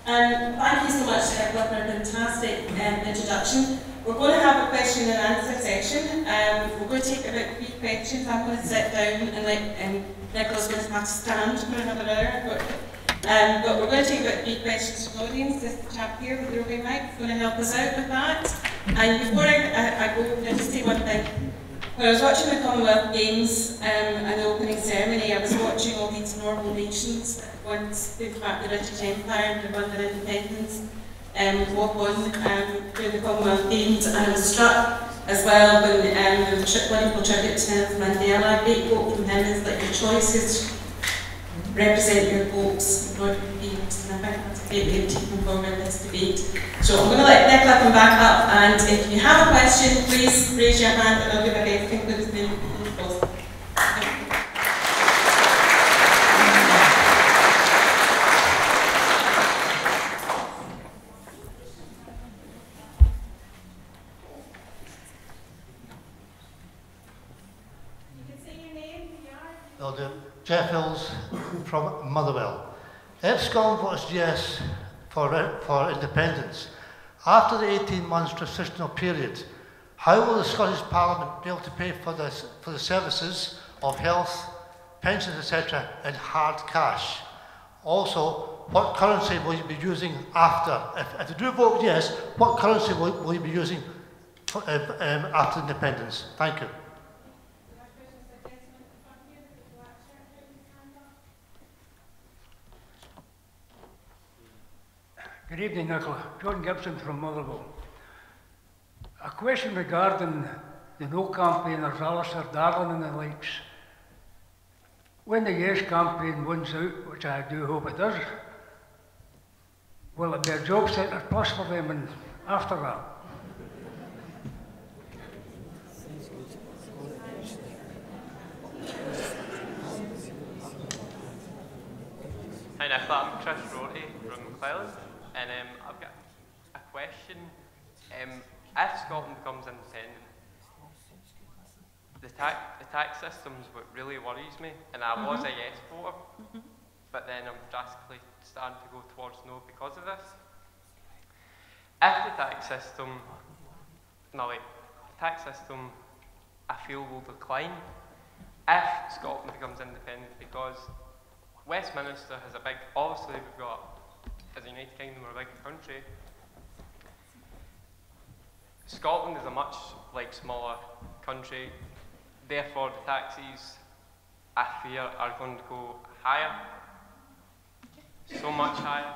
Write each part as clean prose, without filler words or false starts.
Thank you so much, Nicola, for a fantastic introduction. We're going to have a question and answer session. We're going to take about 3 questions. I'm going to sit down and Nicola's going to have to stand for another hour. But we're going to take about 3 questions from the audience. This chap here with the roving mic is going to help us out with that. And before I go, I'll just say one thing. When I was watching the Commonwealth Games and the opening ceremony, I was watching all these northern nations that once did back the British Empire and won their independence walk on during the Commonwealth Games, and I was struck as well when there was a wonderful tribute to Nelson Mandela. A great quote from him is like, your choices represent your hopes, not your fears. And I think that's a great way of taking forward this debate. So I'm going to let Nicola come back up, and if you have a question, please raise your hand and I'll do my best to include as many people as possible. You can say your name, who you are. I'll do. Jeff Hills from Motherwell. If Scotland votes yes for independence, after the 18 months transitional period, how will the Scottish Parliament be able to pay for the services of health, pensions, etc. in hard cash? Also, what currency will you be using after? If you do vote yes, what currency will you be using after independence? Thank you. Good evening, Nicola. John Gibson from Motherwell. A question regarding the no campaigners, Alistair Darling and the likes. When the yes campaign wins out, which I do hope it does, will it be a job centre plus for them and after that? Hi Nicola, I'm Chris Rorty from Macleod. And I've got a question. If Scotland becomes independent, the tax system's what really worries me, and I was a yes voter, but then I'm drastically starting to go towards no because of this. If the tax system, I feel will decline if Scotland becomes independent, because Westminster has a big, obviously we've got, as a United Kingdom, we're a big country. Scotland is a much smaller country, therefore the taxes, I fear, are going to go higher, so much higher.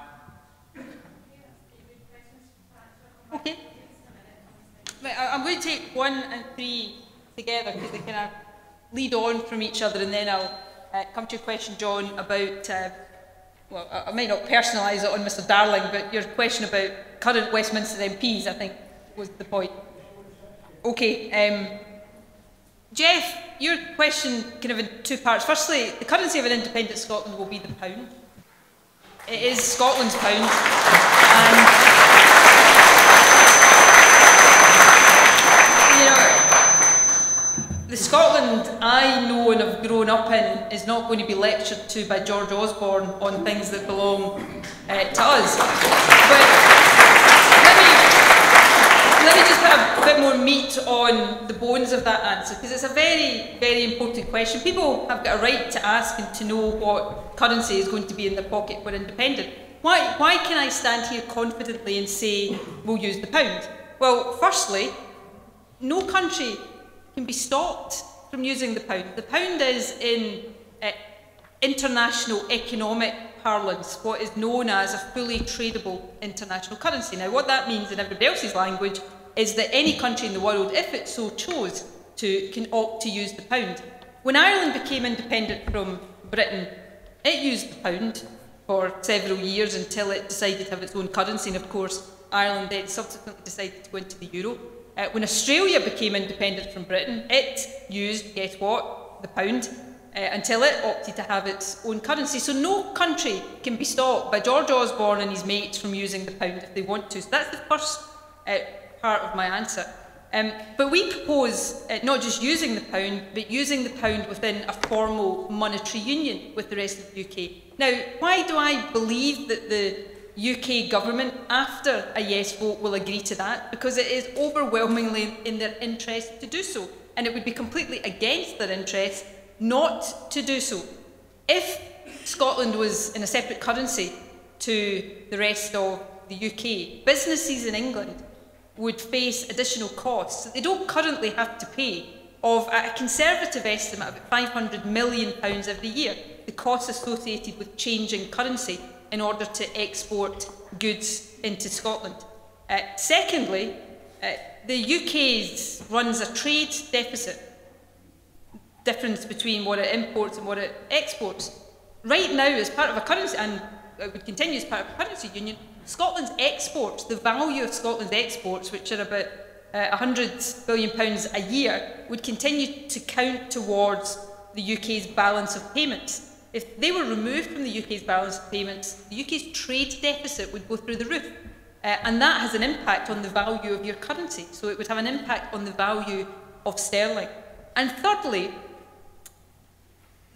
Okay. Right, I'm going to take 1 and 3 together because they kind of lead on from each other, and then I'll come to your question, John, about well, I might not personalise it on Mr Darling, but your question about current Westminster MPs, I think, was the point. Okay, Jeff, your question kind of in 2 parts. Firstly, the currency of an independent Scotland will be the pound. It is Scotland's pound. And, you know, the Scotland I know and have grown up in is not going to be lectured to by George Osborne on things that belong to us. But let me just put a bit more meat on the bones of that answer, because it's a very, very important question. People have got a right to ask and to know what currency is going to be in their pocket when independent. Why can I stand here confidently and say we'll use the pound? Well, firstly, no country can be stopped from using the pound. The pound is, in international economic parlance, what is known as a fully tradable international currency. Now, what that means in everybody else's language is that any country in the world, if it so chose to, can opt to use the pound. When Ireland became independent from Britain, it used the pound for several years until it decided to have its own currency, and of course, Ireland then subsequently decided to go into the euro. When Australia became independent from Britain, it used, guess what, the pound, until it opted to have its own currency. So no country can be stopped by George Osborne and his mates from using the pound if they want to. So that's the first part of my answer. But we propose not just using the pound, but using the pound within a formal monetary union with the rest of the UK. Now, why do I believe that the UK government, after a yes vote, will agree to that? Because it is overwhelmingly in their interest to do so, and it would be completely against their interest not to do so. If Scotland was in a separate currency to the rest of the UK, businesses in England would face additional costs that they don't currently have to pay of a conservative estimate of £500 million every year, the costs associated with changing currency in order to export goods into Scotland. Secondly, the UK runs a trade deficit, difference between what it imports and what it exports. Right now, as part of a currency, and it would continue as part of a currency union, Scotland's exports, the value of Scotland's exports, which are about £100 billion a year, would continue to count towards the UK's balance of payments. If they were removed from the UK's balance of payments, the UK's trade deficit would go through the roof. And that has an impact on the value of your currency. So it would have an impact on the value of sterling. And thirdly,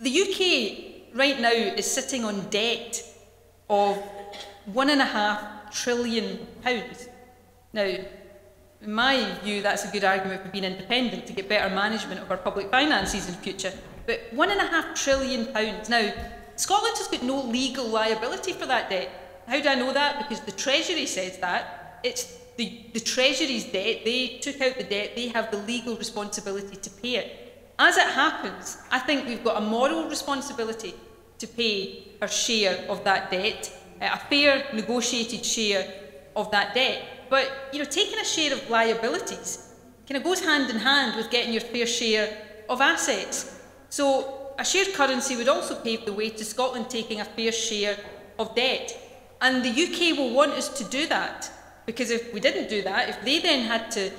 the UK right now is sitting on debt of £1.5 trillion. Now, in my view, that's a good argument for being independent, to get better management of our public finances in future. But £1.5 trillion. Now, Scotland has got no legal liability for that debt. How do I know that? Because the Treasury says that. It's the Treasury's debt. They took out the debt. They have the legal responsibility to pay it. As it happens, I think we've got a moral responsibility to pay our share of that debt, a fair negotiated share of that debt. But, you know, taking a share of liabilities kind of goes hand in hand with getting your fair share of assets. So a shared currency would also pave the way to Scotland taking a fair share of debt. And the UK will want us to do that, because if we didn't do that, if they then had to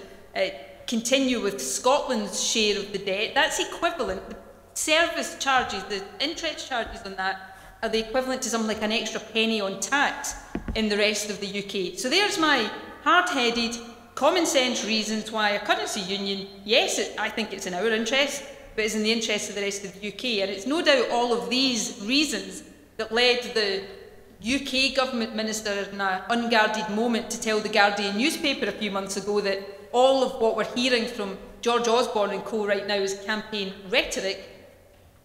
continue with Scotland's share of the debt, that's equivalent. The service charges, the interest charges on that, are the equivalent to something like an extra penny on tax in the rest of the UK. So there's my hard-headed, common sense reasons why a currency union, yes, I think it's in our interest, but it's in the interest of the rest of the UK. And it's no doubt all of these reasons that led the UK government minister in an unguarded moment to tell the Guardian newspaper a few months ago that all of what we're hearing from George Osborne and co right now is campaign rhetoric.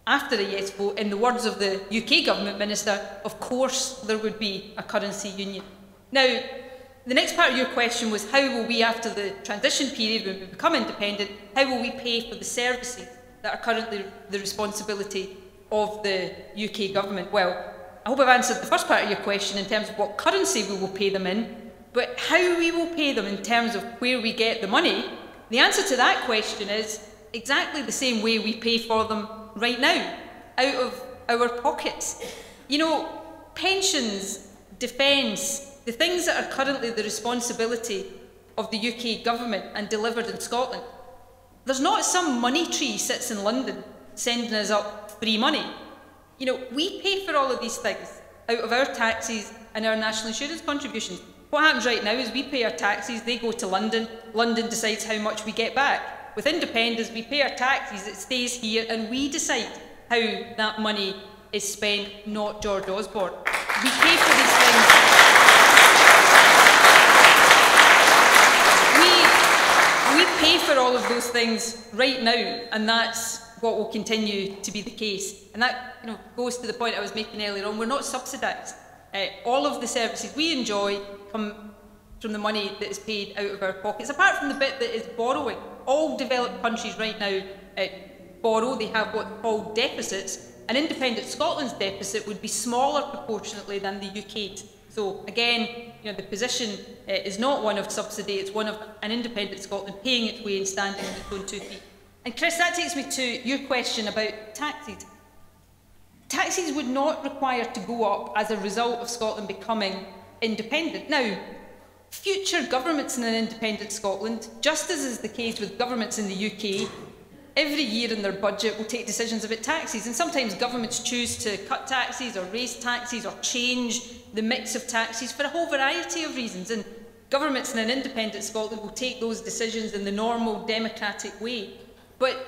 After a yes vote, in the words of the UK government minister, of course there would be a currency union. Now, the next part of your question was, how will we, after the transition period, when we become independent, how will we pay for the services that are currently the responsibility of the UK government? Well, I hope I've answered the first part of your question in terms of what currency we will pay them in, but how we will pay them in terms of where we get the money, the answer to that question is exactly the same way we pay for them right now, out of our pockets. You know, pensions, defence, the things that are currently the responsibility of the UK government and delivered in Scotland. There's not some money tree sits in London sending us up free money. You know, we pay for all of these things out of our taxes and our national insurance contributions. What happens right now is we pay our taxes, they go to London, London decides how much we get back. With independence, we pay our taxes, it stays here, and we decide how that money is spent, not George Osborne. We pay for these things. We pay for all of those things right now, and that's what will continue to be the case. And that, you know, goes to the point I was making earlier on. We're not subsidised. All of the services we enjoy come from the money that is paid out of our pockets, apart from the bit that is borrowing. All developed countries right now borrow. They have what's called deficits, and independent Scotland's deficit would be smaller proportionately than the UK's. So again, you know, the position is not one of subsidy, it's one of an independent Scotland paying its way and standing on its own 2 feet. And Chris, that takes me to your question about taxes. Taxes would not require to go up as a result of Scotland becoming independent. Now, future governments in an independent Scotland, just as is the case with governments in the UK, every year in their budget will take decisions about taxes, and sometimes governments choose to cut taxes or raise taxes or change the mix of taxes for a whole variety of reasons. And governments in an independent Scotland will take those decisions in the normal democratic way. But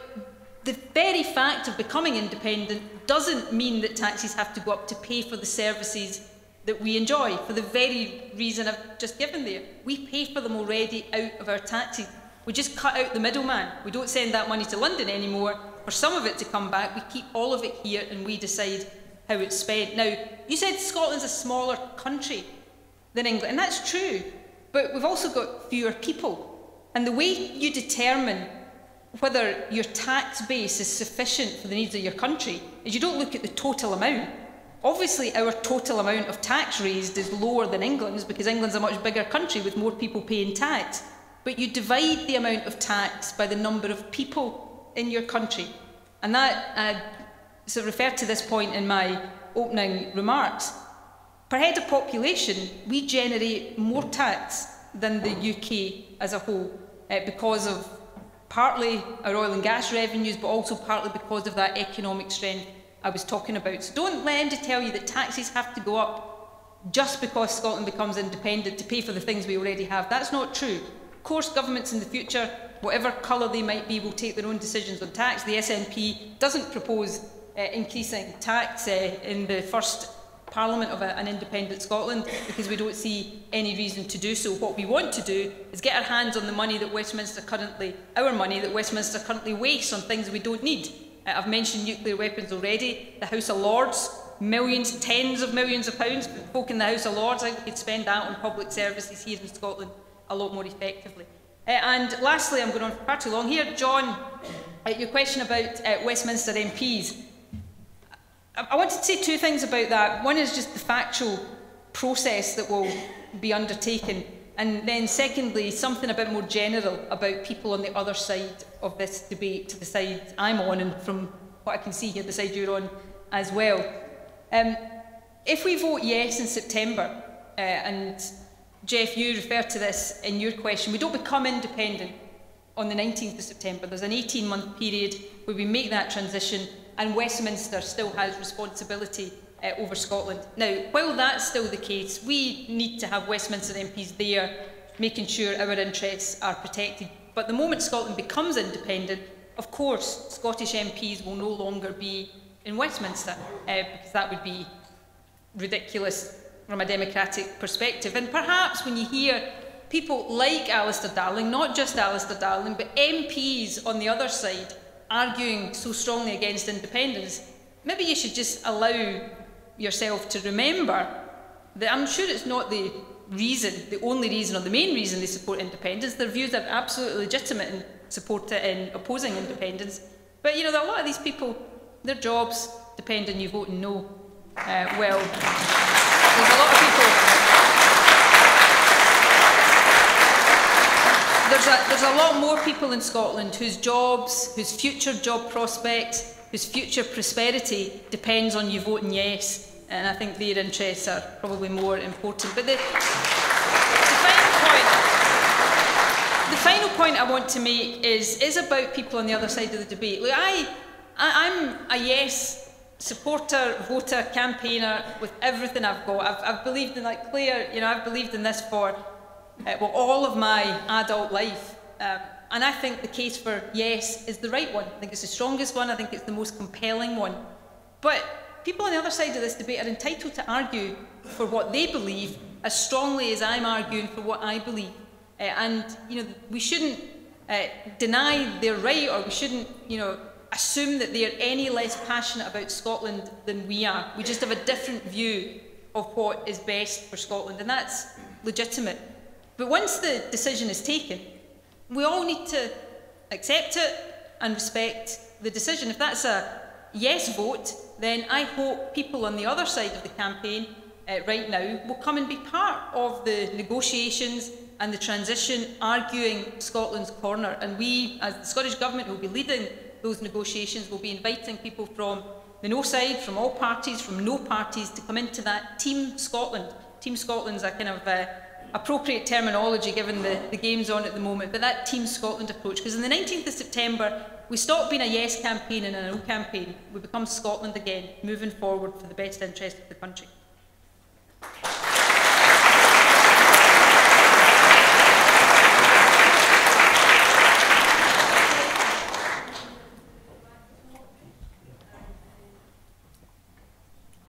the very fact of becoming independent doesn't mean that taxes have to go up to pay for the services that we enjoy, for the very reason I've just given there. We pay for them already out of our taxes. We just cut out the middleman. We don't send that money to London anymore for some of it to come back. We keep all of it here and we decide how it's spent. Now, you said Scotland's a smaller country than England, and that's true, but we've also got fewer people. And the way you determine whether your tax base is sufficient for the needs of your country is you don't look at the total amount. Obviously, our total amount of tax raised is lower than England's because England's a much bigger country with more people paying tax. But you divide the amount of tax by the number of people in your country. And that, so referred to this point in my opening remarks. Per head of population, we generate more tax than the UK as a whole because of partly our oil and gas revenues, but also partly because of that economic strength I was talking about. So don't let anybody tell you that taxes have to go up just because Scotland becomes independent to pay for the things we already have. That's not true. Of course, governments in the future, whatever colour they might be, will take their own decisions on tax. The SNP doesn't propose increasing tax in the first Parliament of an independent Scotland because we don't see any reason to do so. What we want to do is get our hands on the money that Westminster currently, our money that Westminster currently wastes on things we don't need. I've mentioned nuclear weapons already. The House of Lords, millions, tens of millions of pounds. Folk in the House of Lords, I think we could spend that on public services here in Scotland a lot more effectively. And lastly, I'm going on for far too long here. John, your question about Westminster MPs. I wanted to say two things about that. One is just the factual process that will be undertaken. And then secondly, something a bit more general about people on the other side of this debate, to the side I'm on, and from what I can see here, the side you're on as well. If we vote yes in September, and Jeff, you referred to this in your question, we don't become independent on the 19th of September. There's an 18-month period where we make that transition, and Westminster still has responsibility over Scotland. Now, while that's still the case, we need to have Westminster MPs there, making sure our interests are protected. But the moment Scotland becomes independent, of course, Scottish MPs will no longer be in Westminster, because that would be ridiculous from a democratic perspective. And perhaps when you hear people like Alistair Darling, not just Alistair Darling, but MPs on the other side arguing so strongly against independence, maybe you should just allow yourself to remember that I'm sure it's not the reason, the only reason or the main reason they support independence. Their views are absolutely legitimate in opposing independence. But you know, there are a lot of these people, their jobs depend on you voting no. Well, there's a lot of people. There's a lot more people in Scotland whose jobs, whose future job prospects, whose future prosperity depends on you voting yes, and I think their interests are probably more important. But the final point I want to make is about people on the other side of the debate. Look, I'm a yes supporter, voter, campaigner with everything I've got. I've believed in, like Claire, you know, I've believed in this for well, all of my adult life. And I think the case for yes is the right one. I think it's the strongest one. I think it's the most compelling one. But people on the other side of this debate are entitled to argue for what they believe as strongly as I'm arguing for what I believe. And you know, we shouldn't deny their right, or we shouldn't, you know, assume that they are any less passionate about Scotland than we are. We just have a different view of what is best for Scotland, and that's legitimate. But once the decision is taken, we all need to accept it and respect the decision. If that's a yes vote, then I hope people on the other side of the campaign right now will come and be part of the negotiations and the transition, arguing Scotland's corner. And we, as the Scottish Government, will be leading those negotiations. We'll be inviting people from the no side, from all parties, from no parties, to come into that Team Scotland. Team Scotland's a kind of appropriate terminology given the games on at the moment, but that Team Scotland approach, because on the 19th of September we stop being a yes campaign and a no campaign. We become Scotland again, moving forward for the best interest of the country.